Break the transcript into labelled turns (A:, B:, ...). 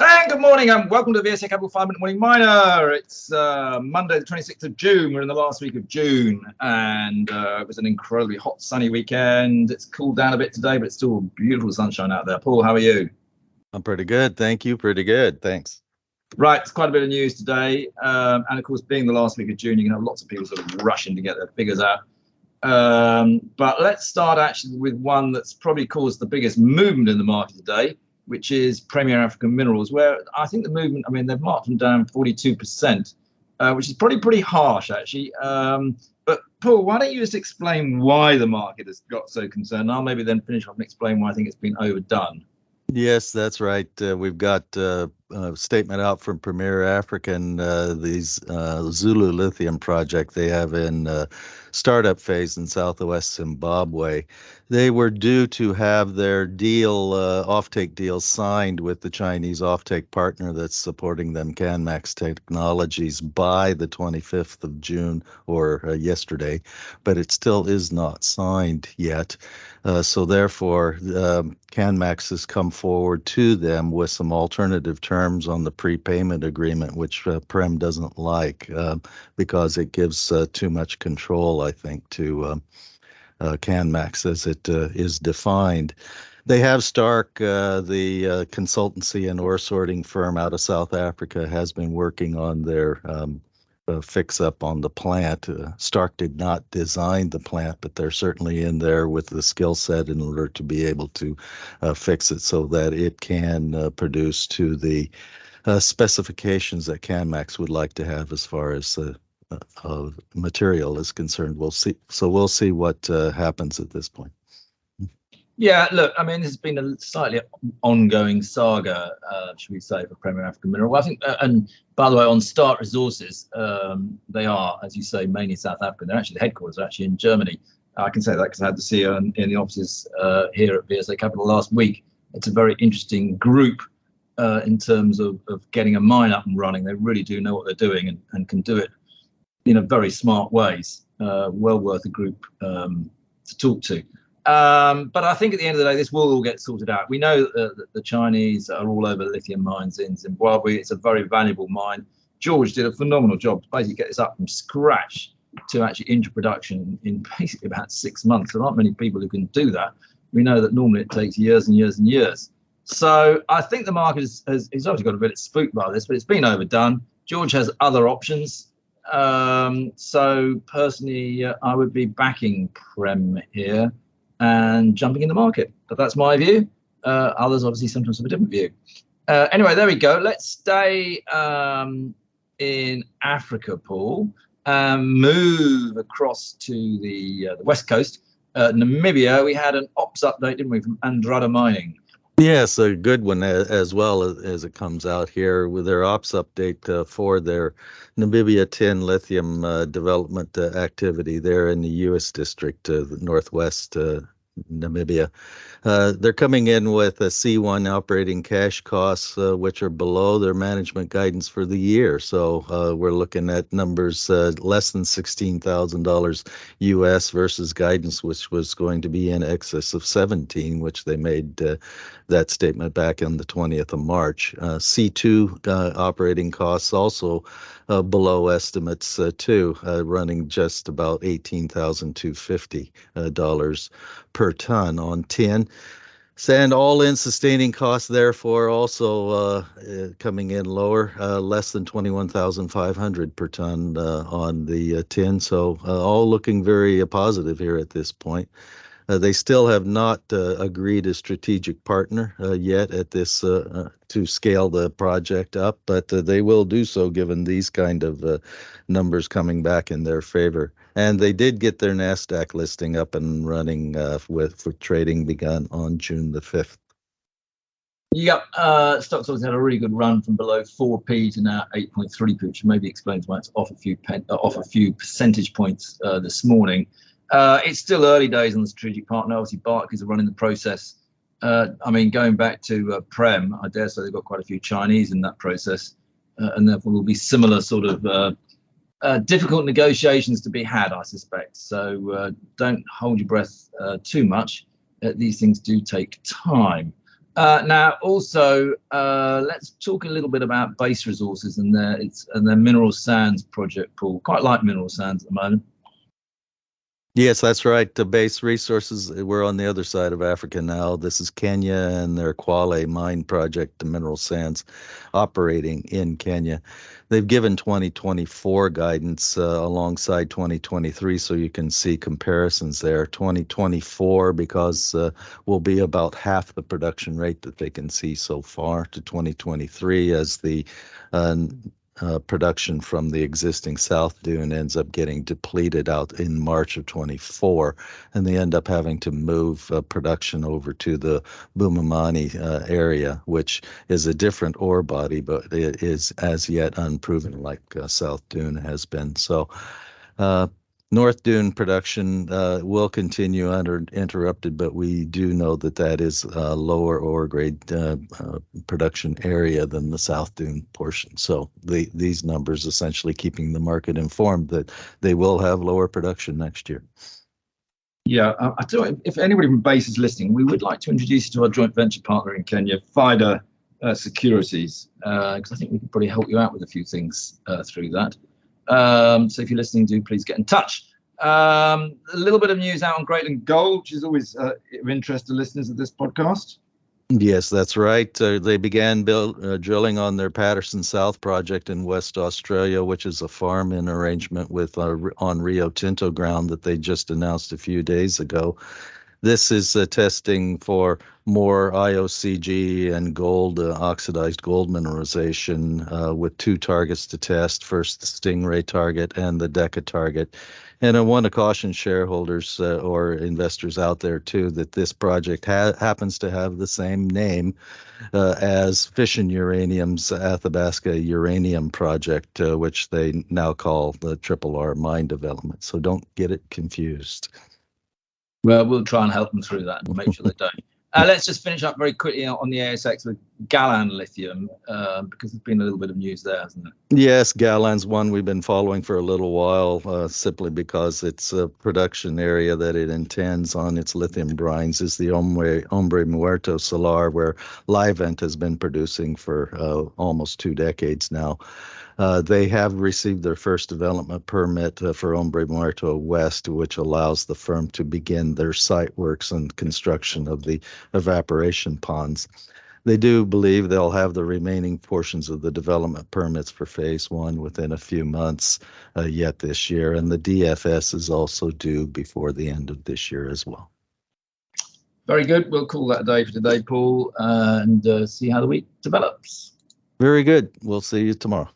A: And good morning and welcome to the VSA Capital 5-Minute Morning Miner. It's Monday the 26th of June. We're in the last week of June and it was an incredibly hot sunny weekend. It's cooled down a bit today, but it's still beautiful sunshine out there. Paul, how are you?
B: I'm pretty good. Thank you. Pretty good. Thanks.
A: Right, it's quite a bit of news today. And of course, being the last week of June, you can have lots of people sort of rushing to get their figures out. But let's start actually with one that's probably caused the biggest movement in the market today, which is Premier African Minerals, where I think the movement, they've marked them down 42%, which is probably pretty harsh, actually. But Paul, why don't you just explain why the market has got so concerned? I'll maybe then finish off and explain why I think it's been overdone.
B: Yes, that's right. We've got a statement out from Premier African, these Zulu lithium project they have in startup phase in southwest Zimbabwe. They were due to have their deal, offtake deal signed with the Chinese offtake partner that's supporting them, Canmax Technologies, by the 25th of June or yesterday, but it still is not signed yet. So therefore, Canmax has come forward to them with some alternative terms on the prepayment agreement, which Prem doesn't like because it gives too much control, I think, to Canmax as it is defined. They have Stark, the consultancy and ore sorting firm out of South Africa, has been working on their fix up on the plant. Stark did not design the plant, but they're certainly in there with the skill set in order to be able to fix it so that it can produce to the specifications that Canmax would like to have as far as material is concerned. We'll see. So we'll see what happens at this point.
A: Yeah, look, this has been a slightly ongoing saga, should we say, for Premier African Mineral. Well, I think, and by the way, on Start Resources, they are, as you say, mainly South African. They're actually, the headquarters are actually in Germany. I can say that because I had the CEO in the offices here at VSA Capital last week. It's a very interesting group in terms of getting a mine up and running. They really do know what they're doing and can do it in a very smart ways. Well worth a group to talk to. But I think at the end of the day, this will all get sorted out. We know that the Chinese are all over lithium mines in Zimbabwe. It's a very valuable mine. George did a phenomenal job to basically get this up from scratch to actually into production in basically about 6 months. There aren't many people who can do that. We know that normally it takes years and years and years. So I think the market has obviously got a bit spooked by this, but it's been overdone. George has other options. So personally, I would be backing Prem here and jumping in the market. But that's my view. Others obviously sometimes have a different view. Anyway, there we go. Let's stay in Africa, Paul, and move across to the west coast. Namibia, we had an ops update, didn't we, from Andrada Mining?
B: Yes, a good one as well as it comes out here with their ops update for their Namibia tin lithium development activity there in the U.S. district, the northwest Namibia. They're coming in with a C1 operating cash costs, which are below their management guidance for the year. So we're looking at numbers less than $16,000 US versus guidance, which was going to be in excess of 17, which they made that statement back on the 20th of March. C2 operating costs also below estimates too, running just about $18,250 per ton on tin. And all-in sustaining costs, therefore, also coming in lower, less than 21,500 per ton on the tin. So all looking very positive here at this point. They still have not agreed a strategic partner yet at this to scale the project up, but they will do so given these kind of numbers coming back in their favor. And they did get their NASDAQ listing up and running for trading begun on June the 5th.
A: Yep, stocks obviously had a really good run from below 4p to now 8.3p, which maybe explains why it's off a few percentage points this morning. It's still early days on the strategic partner. Obviously, Barclays are running the process. Going back to Prem, I dare say they've got quite a few Chinese in that process, and therefore will be similar sort of difficult negotiations to be had, I suspect. So don't hold your breath too much. These things do take time. Now, also, let's talk a little bit about base resources and their mineral sands project, Paul. Quite like mineral sands at the moment.
B: Yes, that's right. The base resources, we're on the other side of Africa now. This is Kenya and their Kwale mine project, the mineral sands operating in Kenya. They've given 2024 guidance alongside 2023, so you can see comparisons there. 2024, because will be about half the production rate that they can see so far to 2023 as the production from the existing South Dune ends up getting depleted out in March of 24, and they end up having to move production over to the Bumamani area, which is a different ore body, but it is as yet unproven like South Dune has been. So North Dune production will continue uninterrupted, but we do know that that is a lower ore grade production area than the South Dune portion. So these numbers essentially keeping the market informed that they will have lower production next year.
A: Yeah, I tell you, if anybody from Base is listening, we would like to introduce you to our joint venture partner in Kenya, FIDA Securities, because I think we can probably help you out with a few things through that. So if you're listening, do please get in touch. A little bit of news out on Greatland Gold, which is always of interest to listeners of this podcast.
B: Yes, that's right. They began drilling on their Patterson South project in West Australia, which is a farm-in arrangement with on Rio Tinto ground that they just announced a few days ago. This is testing for more IOCG and gold, oxidized gold mineralization with two targets to test. First, the Stingray target and the Deca target. And I want to caution shareholders or investors out there, too, that this project happens to have the same name as Fission Uranium's Athabasca Uranium Project, which they now call the RRR Mine Development. So don't get it confused.
A: Well, we'll try and help them through that and make sure they don't. Let's just finish up very quickly on the ASX with Galan Lithium, because there's been a little bit of news there, hasn't it?
B: Yes, Galan's one we've been following for a little while, simply because its production area that it intends on its lithium brines is the Hombre Muerto Salar, where Livent has been producing for almost 2 decades now. They have received their first development permit for Hombre Muerto West, which allows the firm to begin their site works and construction of the evaporation ponds. They do believe they'll have the remaining portions of the development permits for phase 1 within a few months yet this year, and the DFS is also due before the end of this year as well.
A: Very good. We'll call that a day for today, Paul, and see how the week develops.
B: Very good. We'll see you tomorrow.